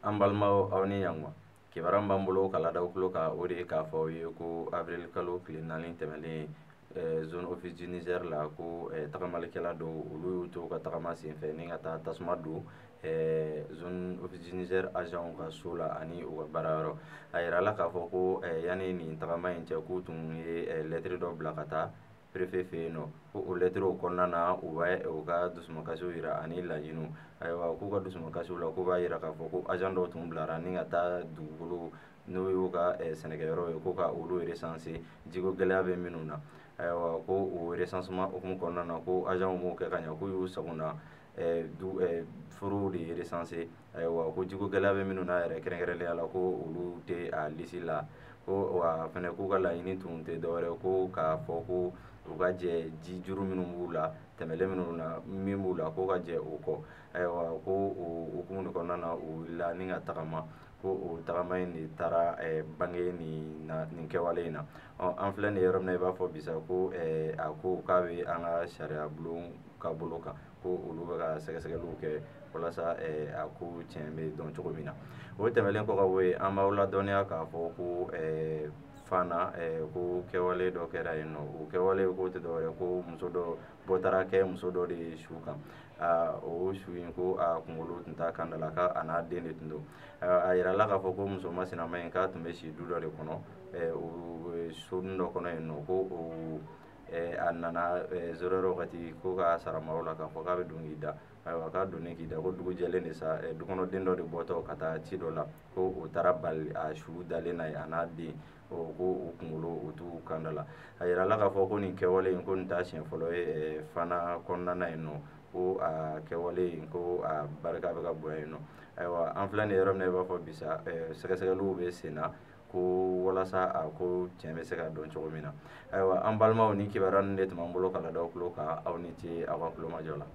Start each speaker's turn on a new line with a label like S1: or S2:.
S1: An balimaw aw ni ɲankuma kibaran b'an bolo ka ladaw tulo kan o de ye k'a fɔ aw ye ko avril kalo tile 4 tɛmɛnen zone office du Niger la ko tagamalikɛla dɔw olu y'u to ka tagama senfɛ ni ka taa tasuma don zone office du Niger agent ka so la ani u ka baarayɔrɔ a yirala k'a fɔ ko yanni nin tagama in cɛ k'u tun ye lettre dɔ bila ka taa préfet fɛ yen nɔ ko o lettre o kɔnɔna na u bɛ u ka dusukasiw jira ani laɲiniw ayiwa k'u ka dusukasiw la k'u b'a jira k'a fɔ ko agent dɔw tun bilara ni ka taa dugukolo n'o y'u ka sɛnɛkɛyɔrɔ ye ko ka olu recenser jiko gɛlɛya bɛ minnu na ayiwa ko o recensement hukumu kɔnɔna na ko agent m'o kɛ ka ɲɛ k'u y'u sagona forow de recenser ayiwa ko jiko gɛlɛya bɛ minnu na yɛrɛ kɛrɛnkɛrɛnnenya la ko olu tɛ a liste la ko wa fɛnɛ k'u ka laɲini tun tɛ dɔwɛrɛ ko k'a fɔ ko u ka jɛ ji juru minnu b'u la tɛmɛlen minnu na min b'u la ko ka jɛ o kɔ ayiwa ko o hukumu de kɔnɔna na u wulila ni ka tagama ko o tagama in de taara bange nin kɛwale in na an filɛ nin yɔrɔ min na i b'a fɔ bisa ko a ko k'a bɛ an ka sariya bulon ka bolo kan ko olu bɛ ka sɛgɛsɛgɛliw kɛ walasa a ko tiɲɛ bɛ dɔn cogo min na o tɛmɛlen kɔ ka bɔ yen an b'aw ladɔnniya k'a fɔ ko fana ko kɛwale dɔ kɛra yen nɔ o kɛwale ko tɛ dɔwɛrɛ ko muso dɔ bɔ taara kɛ muso dɔ de ye su kan o su in ko a kunkolo tun t'a kan da la k'a n'a den de tun don a yirala k'a fɔ ko muso masinama in k'a tun bɛ si du dɔ de kɔnɔ o sonin dɔ kɔnɔ yen nɔ ko a nana zoro wagati ko k'a sara maaw la k'a fɔ k'a bɛ don k'i da ayiwa k'a donnen k'i da ko dugu jɛlen de sa dukɔnɔden dɔ de bɔtɔ ka taa ci dɔ la ko o taara bali a su dalen na yen a n'a den ko o kunkolo o t'u kan da la a yirala k'a fɔ ko nin kɛwale in ko nin t'a siɲɛ fɔlɔ ye fana kɔnɔna na yen nɔ ko a kɛwale in ko a barika bɛ ka bonya yen nɔ ayiwa an filɛ nin yɔrɔ min na i b'a fɔ bisa sɛgɛsɛgɛliw bɛ sen na ko walasa a ko tiɲɛ bɛ se ka dɔn cogo min na ayiwa an balimaw ni kibaruya ninnu de tun b'an bolo ka ladaw tulo kan aw ni ce aw ka kulomajɔ la